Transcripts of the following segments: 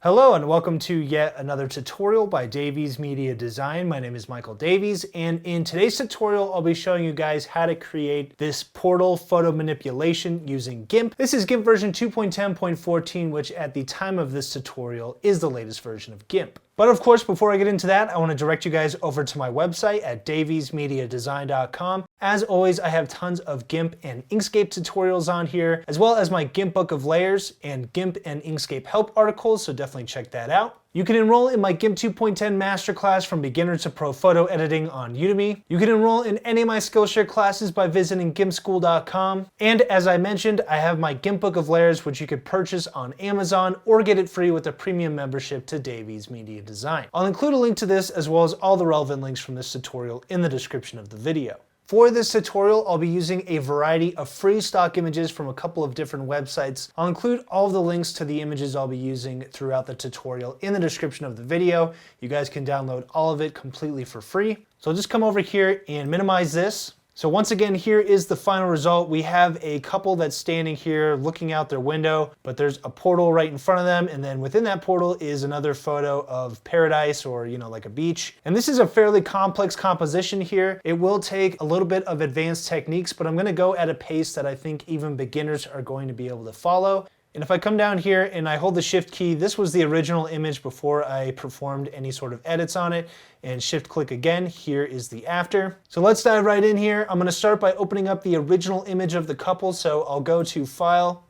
Hello and welcome to yet another tutorial by Davies Media Design. My name is Michael Davies, and in today's tutorial I'll be showing you guys how to create this portal photo manipulation using GIMP. This is GIMP version 2.10.14, which at the time of this tutorial is the latest version of GIMP. But of course, before I get into that, I want to direct you guys over to my website at daviesmediadesign.com. As always, I have tons of GIMP and Inkscape tutorials on here, as well as my GIMP book of layers and GIMP and Inkscape help articles, so definitely check that out. You can enroll in my GIMP 2.10 Masterclass from beginner to pro photo editing on Udemy. You can enroll in any of my Skillshare classes by visiting gimpschool.com. And as I mentioned, I have my GIMP book of layers, which you could purchase on Amazon or get it free with a premium membership to Davies Media Design. I'll include a link to this as well as all the relevant links from this tutorial in the description of the video. For this tutorial, I'll be using a variety of free stock images from a couple of different websites. I'll include all of the links to the images I'll be using throughout the tutorial in the description of the video. You guys can download all of it completely for free. So I'll just come over here and minimize this. So once again, here is the final result. We have a couple that's standing here looking out their window, but there's a portal right in front of them. And then within that portal is another photo of paradise or, like a beach. And this is a fairly complex composition here. It will take a little bit of advanced techniques, but I'm gonna go at a pace that I think even beginners are going to be able to follow. And if I come down here and I hold the shift key, this was the original image before I performed any sort of edits on it, and shift click again, here is the after. So let's dive right in here. I'm gonna start by opening up the original image of the couple. So I'll go to File,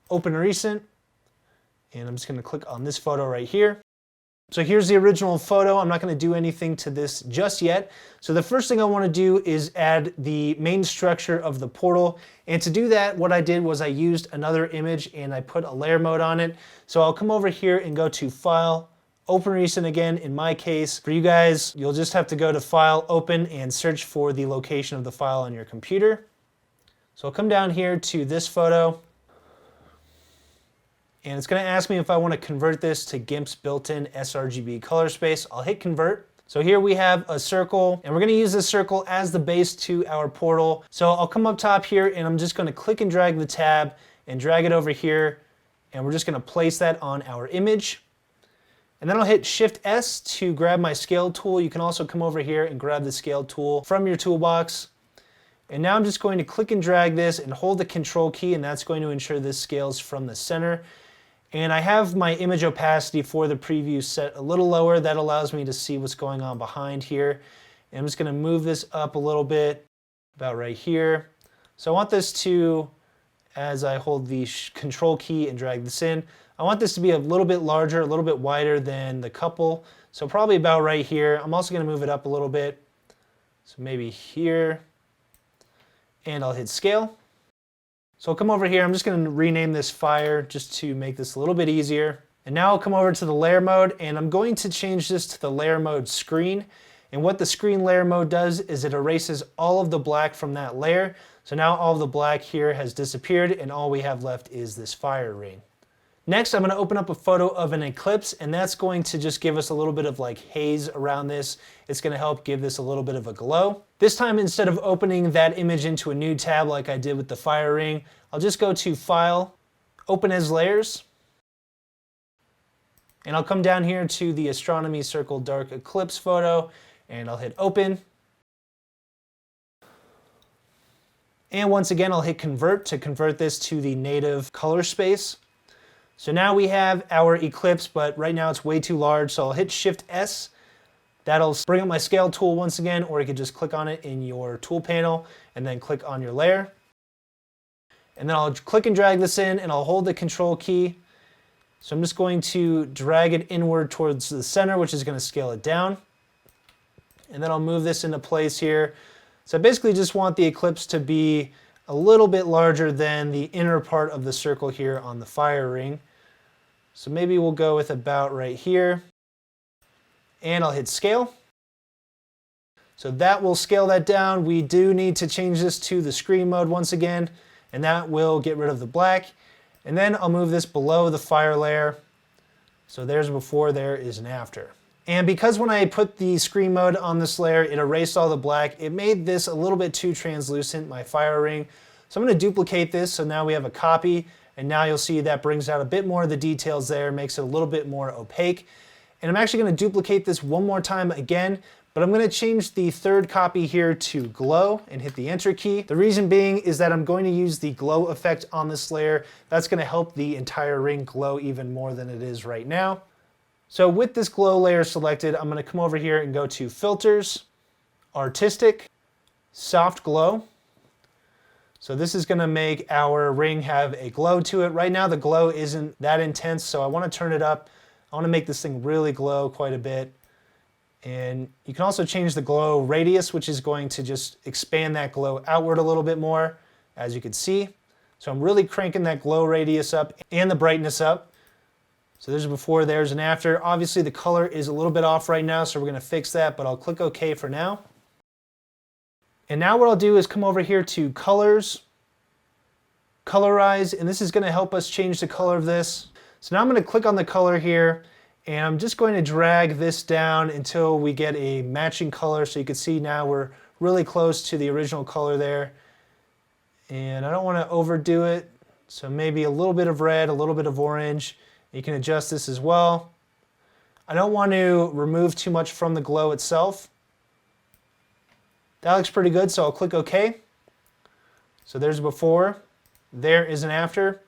Open Recent, and I'm just gonna click on this photo right here. So here's the original photo. I'm not gonna do anything to this just yet. So the first thing I wanna do is add the main structure of the portal. And to do that, what I did was I used another image and I put a layer mode on it. So I'll come over here and go to File, Open Recent again. In my case, for you guys, you'll just have to go to File, Open, and search for the location of the file on your computer. So I'll come down here to this photo. And it's going to ask me if I want to convert this to GIMP's built-in sRGB color space. I'll hit convert. So here we have a circle, and we're going to use this circle as the base to our portal. So I'll come up top here and I'm just going to click and drag the tab and drag it over here. And we're just going to place that on our image. And then I'll hit Shift S to grab my scale tool. You can also come over here and grab the scale tool from your toolbox. And now I'm just going to click and drag this and hold the Control key, and that's going to ensure this scales from the center. And I have my image opacity for the preview set a little lower. That allows me to see what's going on behind here. And I'm just gonna move this up a little bit, about right here. So I want this to, as I hold the Control key and drag this in, I want this to be a little bit larger, a little bit wider than the couple. So probably about right here. I'm also gonna move it up a little bit. So maybe here, and I'll hit Scale. So I'll come over here, I'm just going to rename this Fire just to make this a little bit easier. And now I'll come over to the layer mode, and I'm going to change this to the layer mode screen. And what the screen layer mode does is it erases all of the black from that layer. So now all of the black here has disappeared, and all we have left is this fire ring. Next, I'm going to open up a photo of an eclipse, and that's going to just give us a little bit of like haze around this. It's going to help give this a little bit of a glow. This time, instead of opening that image into a new tab like I did with the fire ring, I'll just go to File, Open as Layers, and I'll come down here to the Astronomy Circle Dark Eclipse photo, and I'll hit Open. And once again, I'll hit Convert to convert this to the native color space. So now we have our eclipse, but right now it's way too large, so I'll hit Shift S. That'll bring up my scale tool once again, or you could just click on it in your tool panel and then click on your layer. And then I'll click and drag this in, and I'll hold the Control key. So I'm just going to drag it inward towards the center, which is going to scale it down. And then I'll move this into place here. So I basically just want the eclipse to be a little bit larger than the inner part of the circle here on the fire ring. So maybe we'll go with about right here. And I'll hit Scale. So that will scale that down. We do need to change this to the screen mode once again, and that will get rid of the black. And then I'll move this below the fire layer. So there's a before, there is an after. And because when I put the screen mode on this layer, it erased all the black, it made this a little bit too translucent, my fire ring. So I'm going to duplicate this, so now we have a copy, And now you'll see that brings out a bit more of the details there, makes it a little bit more opaque. And I'm actually going to duplicate this one more time again, but I'm going to change the third copy here to glow and hit the enter key. The reason being is that I'm going to use the glow effect on this layer. That's going to help the entire ring glow even more than it is right now. So with this glow layer selected, I'm going to come over here and go to filters, artistic, soft glow. So this is going to make our ring have a glow to it. Right now the glow isn't that intense, so I want to turn it up. I want to make this thing really glow quite a bit. And you can also change the glow radius, which is going to just expand that glow outward a little bit more, as you can see. So I'm really cranking that glow radius up and the brightness up. So there's a before, there's an after. Obviously the color is a little bit off right now, so we're going to fix that, but I'll click OK for now. And now what I'll do is come over here to colors, colorize, and this is going to help us change the color of this. So now I'm going to click on the color here, and I'm just going to drag this down until we get a matching color. So you can see now we're really close to the original color there. And I don't want to overdo it. So maybe a little bit of red, a little bit of orange. You can adjust this as well. I don't want to remove too much from the glow itself. That looks pretty good, so I'll click OK. So there's a before, there is an after,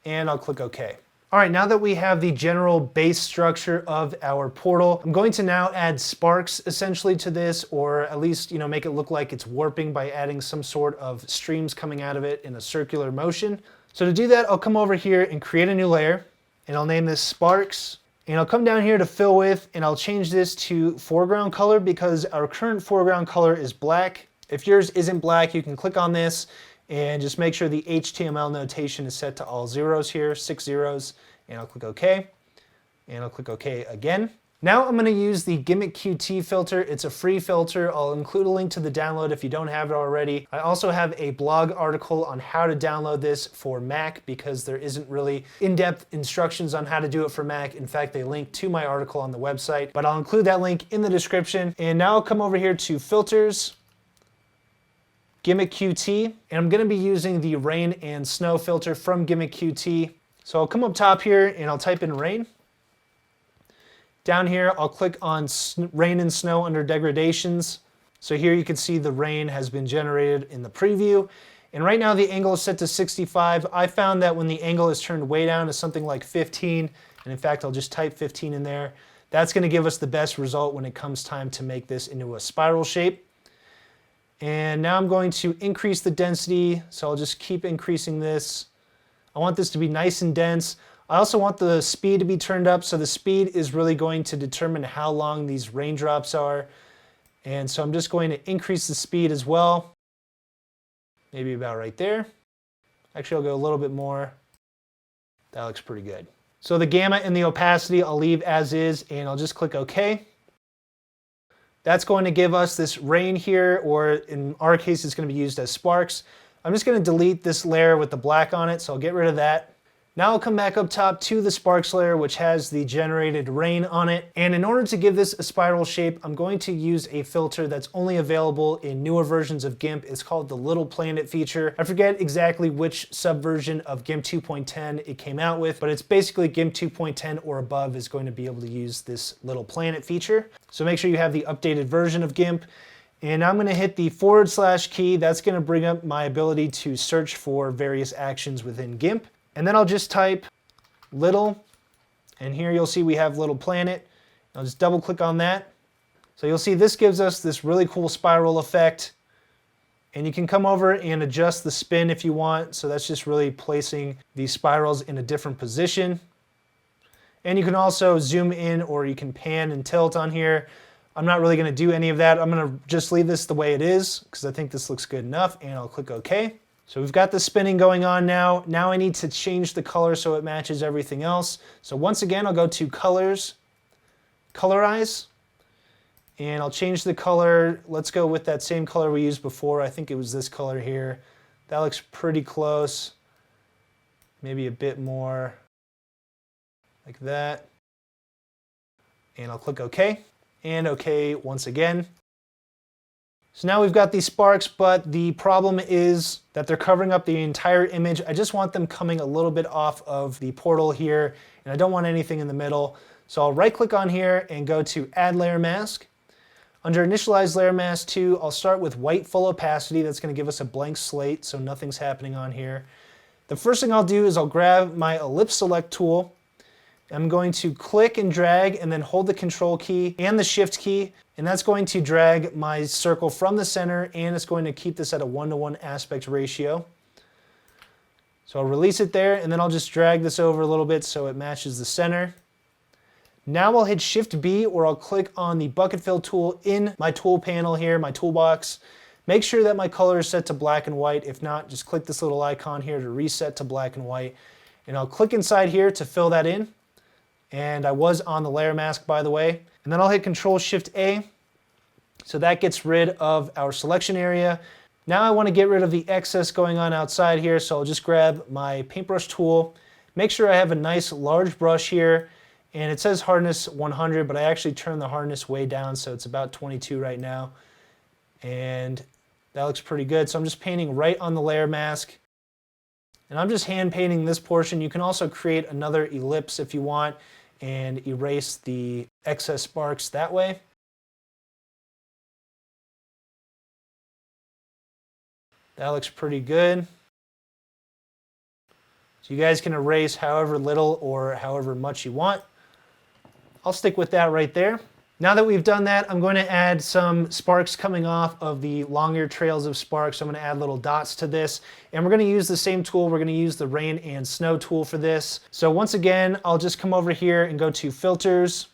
and I'll click OK. All right, now that we have the general base structure of our portal, I'm going to now add sparks essentially to this, or at least, make it look like it's warping by adding some sort of streams coming out of it in a circular motion. So to do that, I'll come over here and create a new layer, and I'll name this Sparks. And I'll come down here to fill with, and I'll change this to foreground color because our current foreground color is black. If yours isn't black, you can click on this and just make sure the HTML notation is set to all zeros here, 6 zeros, and I'll click OK, and I'll click OK again. Now I'm going to use the Gimmick QT filter. It's a free filter. I'll include a link to the download if you don't have it already. I also have a blog article on how to download this for Mac because there isn't really in-depth instructions on how to do it for Mac. In fact, they link to my article on the website, but I'll include that link in the description. And now I'll come over here to filters, Gimmick QT, and I'm going to be using the rain and snow filter from Gimmick QT. So I'll come up top here and I'll type in rain. Down here, I'll click on rain and snow under degradations. So here you can see the rain has been generated in the preview. And right now the angle is set to 65. I found that when the angle is turned way down to something like 15, and in fact, I'll just type 15 in there, that's going to give us the best result when it comes time to make this into a spiral shape. And now I'm going to increase the density, so I'll just keep increasing this. I want this to be nice and dense. I also want the speed to be turned up, so the speed is really going to determine how long these raindrops are. And so I'm just going to increase the speed as well. Maybe about right there. Actually, I'll go a little bit more. That looks pretty good. So the gamma and the opacity I'll leave as is, and I'll just click OK. That's going to give us this rain here, or in our case, it's going to be used as sparks. I'm just going to delete this layer with the black on it, so I'll get rid of that. Now I'll come back up top to the sparks layer, which has the generated rain on it. And in order to give this a spiral shape, I'm going to use a filter that's only available in newer versions of GIMP. It's called the Little Planet feature. I forget exactly which subversion of GIMP 2.10 it came out with, but it's basically GIMP 2.10 or above is going to be able to use this Little Planet feature. So make sure you have the updated version of GIMP. And I'm going to hit the / key. That's going to bring up my ability to search for various actions within GIMP. And then I'll just type little, and here you'll see we have Little Planet. I'll just double click on that. So you'll see this gives us this really cool spiral effect. And you can come over and adjust the spin if you want. So that's just really placing these spirals in a different position. And you can also zoom in, or you can pan and tilt on here. I'm not really going to do any of that. I'm going to just leave this the way it is because I think this looks good enough, and I'll click OK. So we've got the spinning going on now. Now I need to change the color so it matches everything else. So once again, I'll go to Colors, Colorize, and I'll change the color. Let's go with that same color we used before. I think it was this color here. That looks pretty close. Maybe a bit more like that. And I'll click OK, and OK once again. So now we've got these sparks, but the problem is that they're covering up the entire image. I just want them coming a little bit off of the portal here, and I don't want anything in the middle. So I'll right click on here and go to Add Layer Mask. Under Initialize Layer Mask 2, I'll start with White Full Opacity. That's going to give us a blank slate, so nothing's happening on here. The first thing I'll do is I'll grab my Ellipse Select tool. I'm going to click and drag and then hold the Control key and the Shift key, and that's going to drag my circle from the center, and it's going to keep this at a 1:1 aspect ratio. So I'll release it there, and then I'll just drag this over a little bit so it matches the center. Now I'll hit Shift B, or I'll click on the Bucket Fill tool in my tool panel here, my toolbox. Make sure that my color is set to black and white. If not, just click this little icon here to reset to black and white. And I'll click inside here to fill that in. And I was on the layer mask, by the way. And then I'll hit Control Shift A. So that gets rid of our selection area. Now I want to get rid of the excess going on outside here. So I'll just grab my paintbrush tool. Make sure I have a nice large brush here. And it says hardness 100, but I actually turned the hardness way down, so it's about 22 right now. And that looks pretty good. So I'm just painting right on the layer mask. And I'm just hand painting this portion. You can also create another ellipse if you want and erase the excess sparks that way. That looks pretty good. So you guys can erase however little or however much you want. I'll stick with that right there. Now that we've done that, I'm going to add some sparks coming off of the longer trails of sparks. So I'm going to add little dots to this, and we're going to use the same tool. We're going to use the rain and snow tool for this. So once again, I'll just come over here and go to Filters,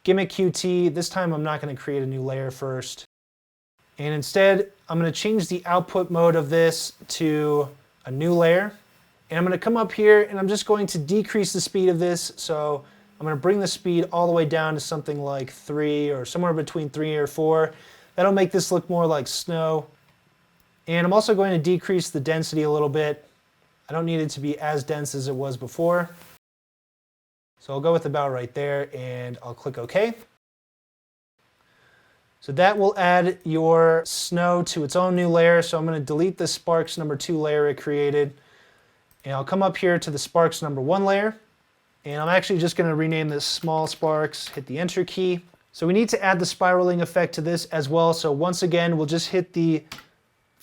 Gimmick QT. This time I'm not going to create a new layer first. And instead, I'm going to change the output mode of this to a new layer. And I'm going to come up here and I'm just going to decrease the speed of this. So I'm going to bring the speed all the way down to something like 3 or somewhere between 3 or 4. That'll make this look more like snow. And I'm also going to decrease the density a little bit. I don't need it to be as dense as it was before. So I'll go with about right there and I'll click OK. So that will add your snow to its own new layer. So I'm going to delete the Sparks number 2 layer it created. And I'll come up here to the Sparks number 1 layer. And I'm actually just going to rename this Small Sparks, hit the Enter key. So we need to add the spiraling effect to this as well. So once again, we'll just hit the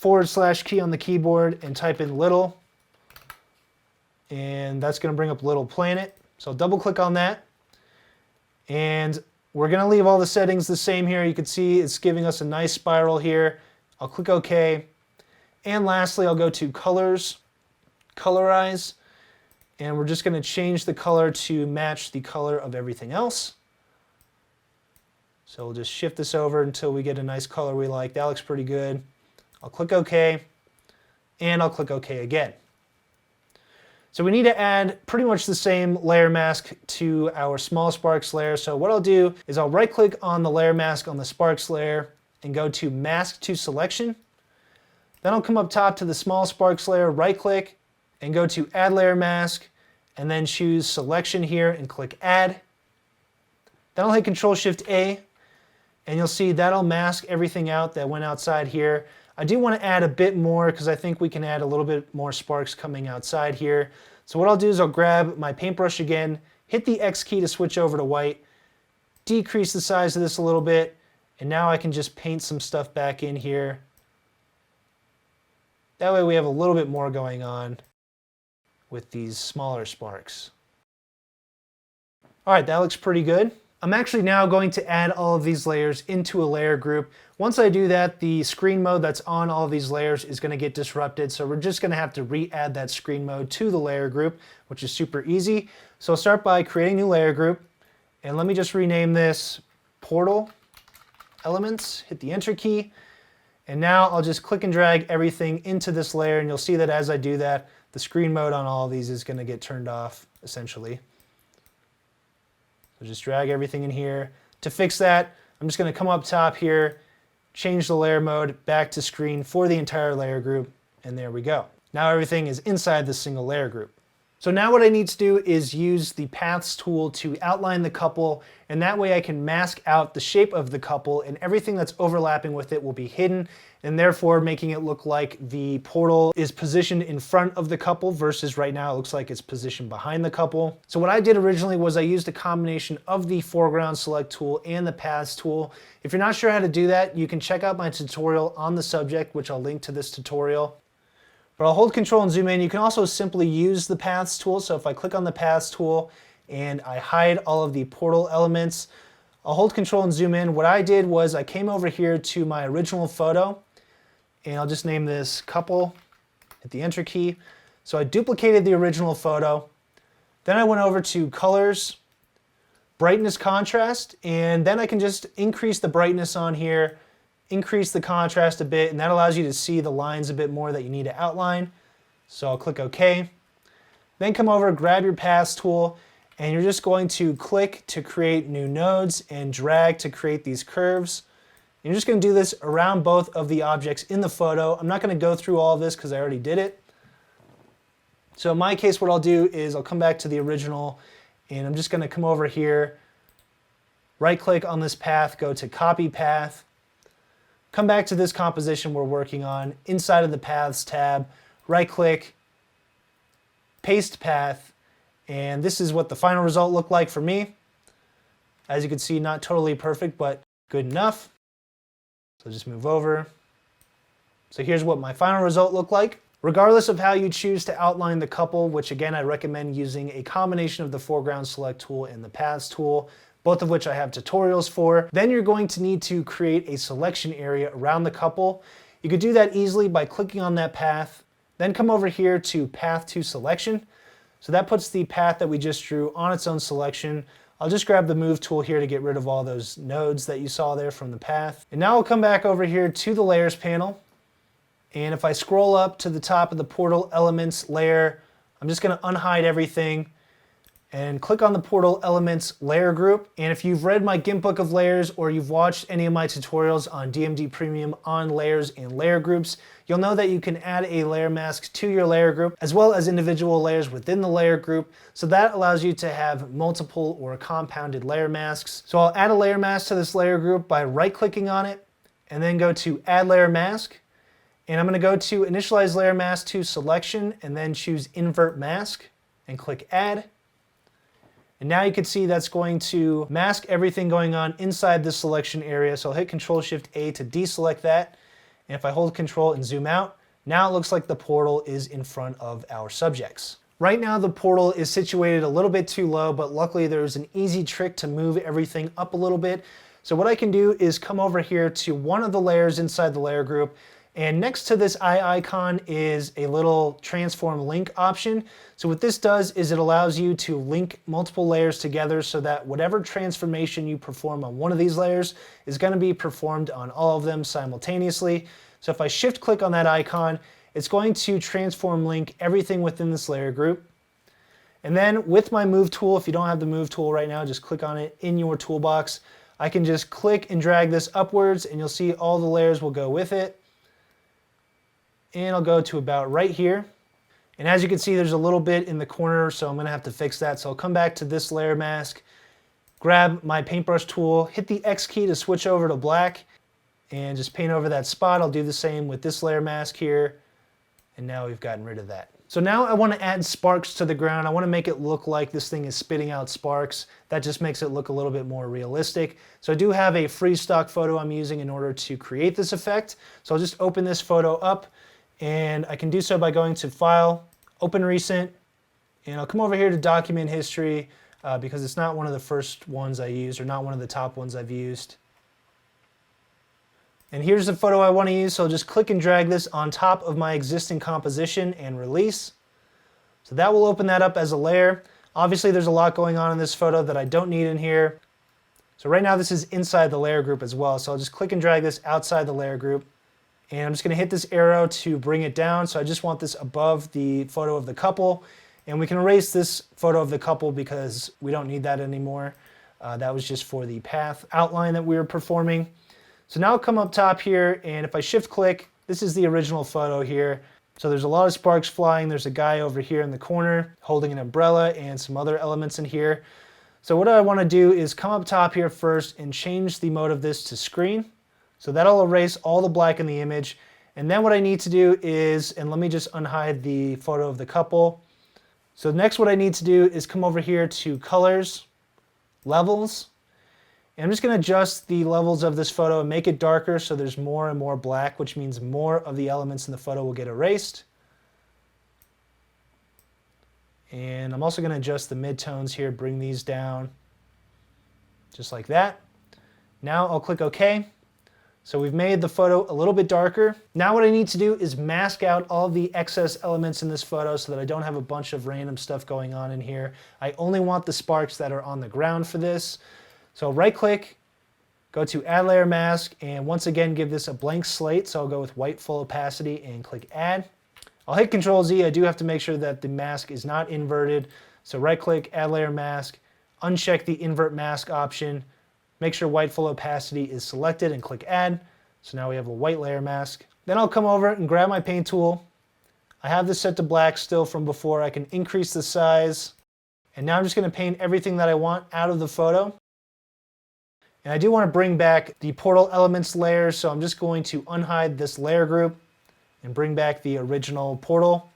/ key on the keyboard and type in little. And that's going to bring up Little Planet. So I'll double click on that. And we're going to leave all the settings the same here. You can see it's giving us a nice spiral here. I'll click OK. And lastly, I'll go to Colors, Colorize. And we're just going to change the color to match the color of everything else. So we'll just shift this over until we get a nice color we like. That looks pretty good. I'll click OK, and I'll click OK again. So we need to add pretty much the same layer mask to our Small Sparks layer. So what I'll do is I'll right click on the layer mask on the Sparks layer and go to Mask to Selection. Then I'll come up top to the Small Sparks layer, right click, and go to Add Layer Mask, and then choose Selection here and click Add. Then I'll hit Control Shift A, and you'll see that'll mask everything out that went outside here. I do want to add a bit more because I think we can add a little bit more sparks coming outside here. So what I'll do is I'll grab my paintbrush again, hit the X key to switch over to white, decrease the size of this a little bit, and now I can just paint some stuff back in here. That way we have a little bit more going on with these smaller sparks. All right, that looks pretty good. I'm actually now going to add all of these layers into a layer group. Once I do that, the screen mode that's on all of these layers is going to get disrupted, so we're just going to have to re-add that screen mode to the layer group, which is super easy. So I'll start by creating a new layer group, and let me just rename this Portal Elements, hit the Enter key, and now I'll just click and drag everything into this layer, and you'll see that as I do that, the screen mode on all of these is going to get turned off, essentially. So just drag everything in here. To fix that, I'm just going to come up top here, change the layer mode back to screen for the entire layer group, and there we go. Now everything is inside this single layer group. So now what I need to do is use the paths tool to outline the couple, and that way I can mask out the shape of the couple, and everything that's overlapping with it will be hidden, and therefore making it look like the portal is positioned in front of the couple versus right now it looks like it's positioned behind the couple. So what I did originally was I used a combination of the foreground select tool and the paths tool. If you're not sure how to do that, you can check out my tutorial on the subject, which I'll link to this tutorial. But I'll hold Control and zoom in. You can also simply use the Paths tool. So if I click on the Paths tool and I hide all of the portal elements, I'll hold Control and zoom in. What I did was I came over here to my original photo, and I'll just name this couple, hit the Enter key. So I duplicated the original photo. Then I went over to Colors, Brightness, Contrast, and then I can just increase the brightness on here, increase the contrast a bit, and that allows you to see the lines a bit more that you need to outline. So I'll click OK. Then come over, grab your Paths tool, and you're just going to click to create new nodes and drag to create these curves. And you're just going to do this around both of the objects in the photo. I'm not going to go through all of this because I already did it. So in my case, what I'll do is I'll come back to the original, and I'm just going to come over here, right click on this path, go to Copy Path, come back to this composition we're working on, inside of the Paths tab, right click, paste path, and this is what the final result looked like for me. As you can see, not totally perfect, but good enough. So just move over. So here's what my final result looked like. Regardless of how you choose to outline the couple, which again I recommend using a combination of the foreground select tool and the paths tool, both of which I have tutorials for. Then you're going to need to create a selection area around the couple. You could do that easily by clicking on that path, then come over here to Path to Selection. So that puts the path that we just drew on its own selection. I'll just grab the Move tool here to get rid of all those nodes that you saw there from the path. And now I'll come back over here to the Layers panel. And if I scroll up to the top of the Portal Elements layer, I'm just going to unhide everything and click on the Portal Elements layer group. And if you've read my GIMP book of layers or you've watched any of my tutorials on DMD Premium on layers and layer groups, you'll know that you can add a layer mask to your layer group as well as individual layers within the layer group. So that allows you to have multiple or compounded layer masks. So I'll add a layer mask to this layer group by right clicking on it and then go to Add Layer Mask. And I'm going to go to Initialize Layer Mask to Selection and then choose Invert Mask and click Add. And now you can see that's going to mask everything going on inside this selection area. So I'll hit Control-Shift-A to deselect that. And if I hold Control and zoom out, now it looks like the portal is in front of our subjects. Right now the portal is situated a little bit too low, but luckily there's an easy trick to move everything up a little bit. So what I can do is come over here to one of the layers inside the layer group, and next to this eye icon is a little transform link option. So what this does is it allows you to link multiple layers together so that whatever transformation you perform on one of these layers is going to be performed on all of them simultaneously. So if I shift click on that icon, it's going to transform link everything within this layer group. And then with my Move tool, if you don't have the Move tool right now, just click on it in your toolbox. I can just click and drag this upwards and you'll see all the layers will go with it. And I'll go to about right here. And as you can see, there's a little bit in the corner, so I'm going to have to fix that. So I'll come back to this layer mask, grab my paintbrush tool, hit the X key to switch over to black, and just paint over that spot. I'll do the same with this layer mask here. And now we've gotten rid of that. So now I want to add sparks to the ground. I want to make it look like this thing is spitting out sparks. That just makes it look a little bit more realistic. So I do have a free stock photo I'm using in order to create this effect. So I'll just open this photo up. And I can do so by going to File, Open Recent, and I'll come over here to Document History because it's not one of the first ones I used or not one of the top ones I've used. And here's the photo I want to use, so I'll just click and drag this on top of my existing composition and release. So that will open that up as a layer. Obviously there's a lot going on in this photo that I don't need in here. So right now this is inside the layer group as well, so I'll just click and drag this outside the layer group. And I'm just going to hit this arrow to bring it down. So I just want this above the photo of the couple. And we can erase this photo of the couple because we don't need that anymore. That was just for the path outline that we were performing. So now I'll come up top here, and if I shift click, this is the original photo here. So there's a lot of sparks flying. There's a guy over here in the corner holding an umbrella and some other elements in here. So what I want to do is come up top here first and change the mode of this to screen. So that'll erase all the black in the image. And then what I need to do is, and let me just unhide the photo of the couple. So next what I need to do is come over here to colors, levels. And I'm just going to adjust the levels of this photo and make it darker so there's more and more black, which means more of the elements in the photo will get erased. And I'm also going to adjust the midtones here, bring these down just like that. Now I'll click OK. So we've made the photo a little bit darker. Now what I need to do is mask out all the excess elements in this photo so that I don't have a bunch of random stuff going on in here. I only want the sparks that are on the ground for this. So right click, go to Add Layer Mask, and once again give this a blank slate. So I'll go with white full opacity and click Add. I'll hit Control Z. I do have to make sure that the mask is not inverted. So right click, Add Layer Mask, uncheck the Invert Mask option. Make sure white full opacity is selected and click Add. So now we have a white layer mask. Then I'll come over and grab my paint tool. I have this set to black still from before. I can increase the size. And now I'm just going to paint everything that I want out of the photo. And I do want to bring back the portal elements layer, so I'm just going to unhide this layer group and bring back the original portal.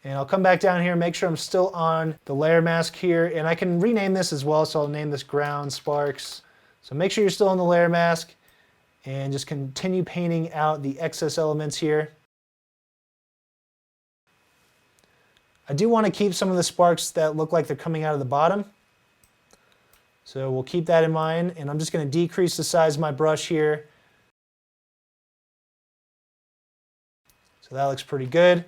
And I'll come back down here and make sure I'm still on the layer mask here. And I can rename this as well, so I'll name this Ground Sparks. So make sure you're still on the layer mask and just continue painting out the excess elements here. I do want to keep some of the sparks that look like they're coming out of the bottom. So we'll keep that in mind, and I'm just going to decrease the size of my brush here. So that looks pretty good.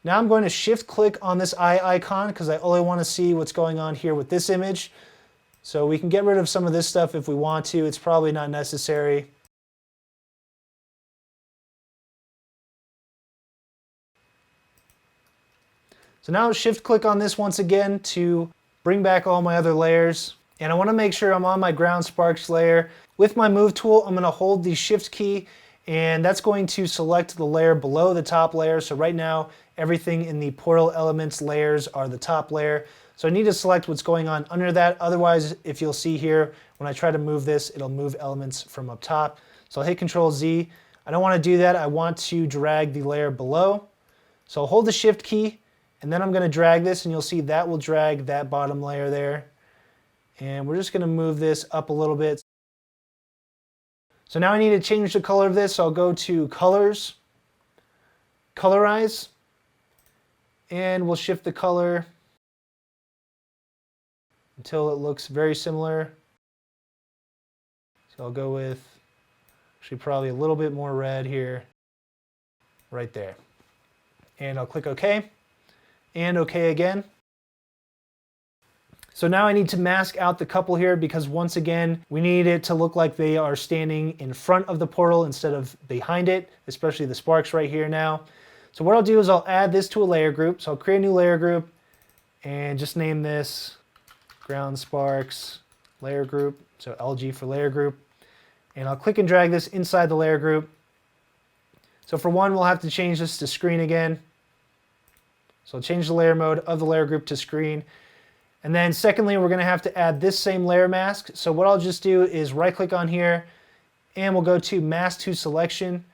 Now I'm going to shift click on this eye icon because I only want to see what's going on here with this image. So we can get rid of some of this stuff if we want to. It's probably not necessary. So now shift click on this once again to bring back all my other layers. And I want to make sure I'm on my ground sparks layer. With my move tool, I'm going to hold the shift key, and that's going to select the layer below the top layer. So right now, everything in the portal elements layers are the top layer. So I need to select what's going on under that. Otherwise, if you'll see here, when I try to move this, it'll move elements from up top. So I'll hit Control Z. I don't want to do that. I want to drag the layer below. So I'll hold the shift key, and then I'm going to drag this, and you'll see that will drag that bottom layer there. And we're just going to move this up a little bit. So now I need to change the color of this. So I'll go to Colors, Colorize, and we'll shift the color until it looks very similar. So I'll go with actually probably a little bit more red here, right there. And I'll click OK, and OK again. So now I need to mask out the couple here because once again, we need it to look like they are standing in front of the portal instead of behind it, especially the sparks right here now. So what I'll do is I'll add this to a layer group. So I'll create a new layer group and just name this Ground Sparks Layer Group. So LG for layer group. And I'll click and drag this inside the layer group. So for one, we'll have to change this to screen again. So I'll change the layer mode of the layer group to screen. And then secondly, we're going to have to add this same layer mask. So what I'll just do is right click on here and we'll go to Mask to Selection.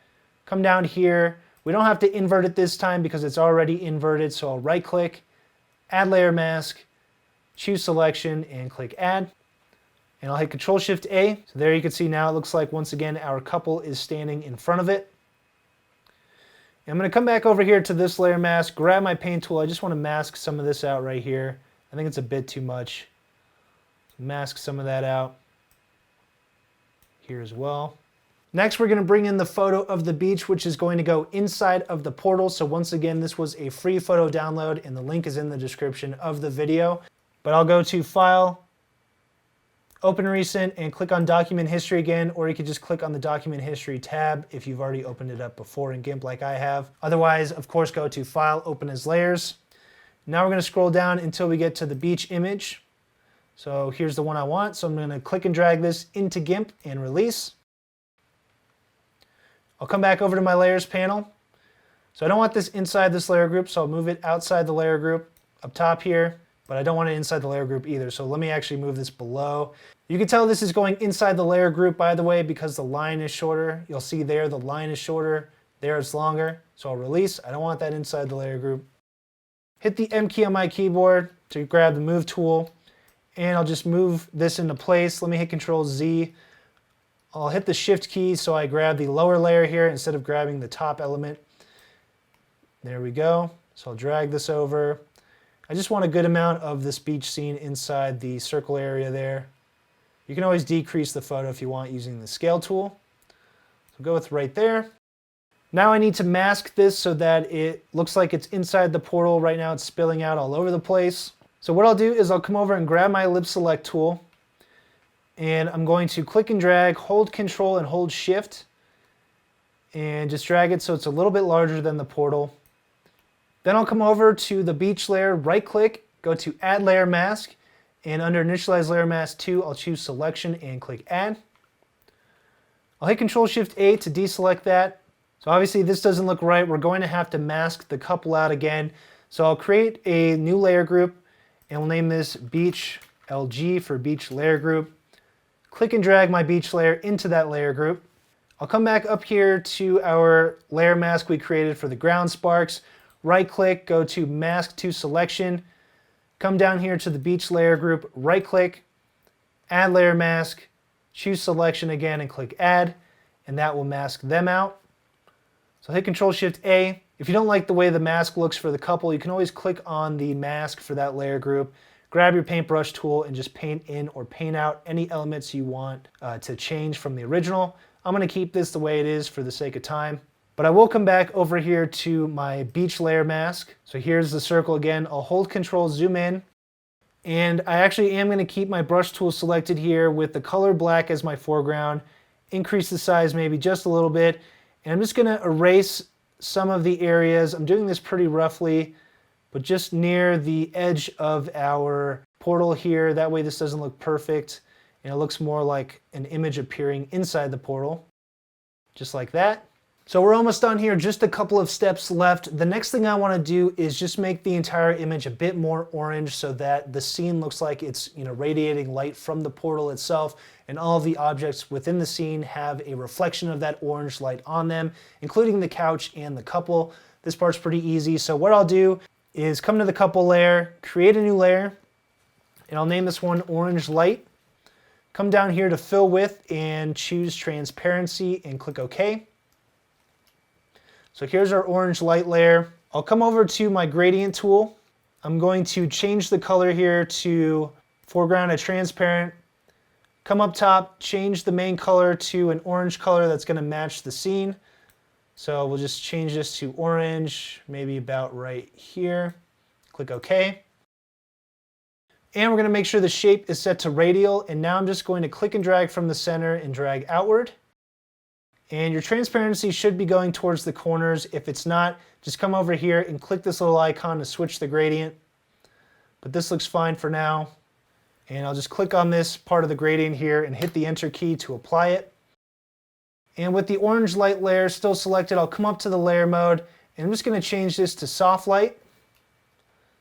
Come down here. We don't have to invert it this time because it's already inverted. So I'll right click, Add Layer Mask, choose Selection and click Add. And I'll hit Control Shift A. So there you can see now it looks like once again our couple is standing in front of it. And I'm going to come back over here to this layer mask, grab my paint tool. I just want to mask some of this out right here. I think it's a bit too much. Mask some of that out here as well. Next, we're going to bring in the photo of the beach, which is going to go inside of the portal. So once again, this was a free photo download, and the link is in the description of the video. But I'll go to File, Open Recent, and click on Document History again, or you could just click on the Document History tab if you've already opened it up before in GIMP like I have. Otherwise, of course, go to File, Open as Layers. Now we're going to scroll down until we get to the beach image. So here's the one I want. So I'm going to click and drag this into GIMP and release. I'll come back over to my layers panel. So I don't want this inside this layer group, so I'll move it outside the layer group up top here, but I don't want it inside the layer group either. So let me actually move this below. You can tell this is going inside the layer group, by the way, because the line is shorter. You'll see there the line is shorter, there it's longer. So I'll release. I don't want that inside the layer group. Hit the M key on my keyboard to grab the move tool, and I'll just move this into place. Let me hit Control Z. I'll hit the Shift key so I grab the lower layer here instead of grabbing the top element. There we go. So I'll drag this over. I just want a good amount of this beach scene inside the circle area there. You can always decrease the photo if you want using the scale tool. So go with right there. Now I need to mask this so that it looks like it's inside the portal. Right now it's spilling out all over the place. So what I'll do is I'll come over and grab my Ellipse Select tool, and I'm going to click and drag, hold Control and hold Shift, and just drag it so it's a little bit larger than the portal. Then I'll come over to the beach layer, right click, go to Add Layer Mask, and under Initialize Layer Mask 2, I'll choose Selection and click Add. I'll hit Control Shift A to deselect that. So obviously this doesn't look right. We're going to have to mask the couple out again. So I'll create a new layer group, and we'll name this Beach LG for Beach Layer Group. Click and drag my beach layer into that layer group. I'll come back up here to our layer mask we created for the ground sparks. Right click, go to Mask to Selection. Come down here to the beach layer group, right click, Add Layer Mask, choose Selection again and click Add, and that will mask them out. So hit Control Shift A. If you don't like the way the mask looks for the couple, you can always click on the mask for that layer group, grab your paintbrush tool, and just paint in or paint out any elements you want to change from the original. I'm going to keep this the way it is for the sake of time, but I will come back over here to my beach layer mask. So here's the circle again. I'll hold Control, zoom in, and I actually am going to keep my brush tool selected here with the color black as my foreground, increase the size maybe just a little bit, and I'm just going to erase some of the areas. I'm doing this pretty roughly, but just near the edge of our portal here. That way this doesn't look perfect, and it looks more like an image appearing inside the portal, just like that. So we're almost done here, just a couple of steps left. The next thing I want to do is just make the entire image a bit more orange so that the scene looks like it's, radiating light from the portal itself, and all of the objects within the scene have a reflection of that orange light on them, including the couch and the couple. This part's pretty easy. So what I'll do is come to the couple layer, create a new layer, and I'll name this one Orange Light. Come down here to Fill With and choose Transparency and click OK. So here's our orange light layer. I'll come over to my gradient tool. I'm going to change the color here to foreground at transparent. Come up top, change the main color to an orange color that's going to match the scene. So we'll just change this to orange, maybe about right here. Click OK. And we're going to make sure the shape is set to radial. And now I'm just going to click and drag from the center and drag outward. And your transparency should be going towards the corners. If it's not, just come over here and click this little icon to switch the gradient. But this looks fine for now. And I'll just click on this part of the gradient here and hit the Enter key to apply it. And with the orange light layer still selected, I'll come up to the layer mode, and I'm just going to change this to soft light.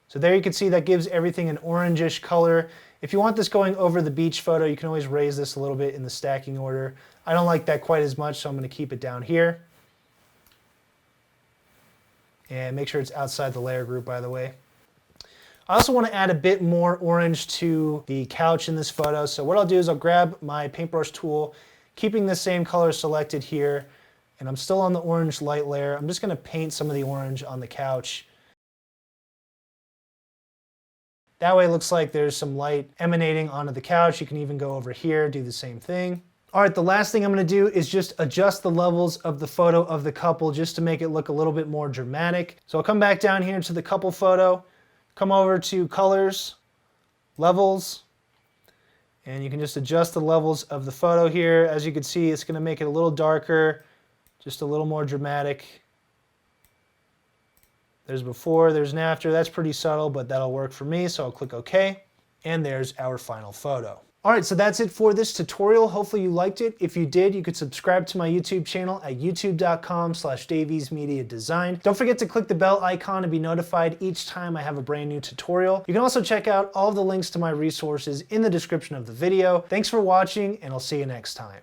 So there you can see that gives everything an orangish color. If you want this going over the beach photo, you can always raise this a little bit in the stacking order. I don't like that quite as much, so I'm going to keep it down here. And make sure it's outside the layer group, by the way. I also want to add a bit more orange to the couch in this photo. So what I'll do is I'll grab my paintbrush tool, keeping the same color selected here, and I'm still on the orange light layer. I'm just going to paint some of the orange on the couch. That way it looks like there's some light emanating onto the couch. You can even go over here, do the same thing. All right, the last thing I'm going to do is just adjust the levels of the photo of the couple just to make it look a little bit more dramatic. So I'll come back down here to the couple photo, come over to Colors, Levels, and you can just adjust the levels of the photo here. As you can see, it's going to make it a little darker, just a little more dramatic. There's before, there's an after. That's pretty subtle, but that'll work for me, so I'll click OK. And there's our final photo. All right, so that's it for this tutorial. Hopefully you liked it. If you did, you could subscribe to my YouTube channel at youtube.com/daviesmediadesign. Don't forget to click the bell icon to be notified each time I have a brand new tutorial. You can also check out all of the links to my resources in the description of the video. Thanks for watching, and I'll see you next time.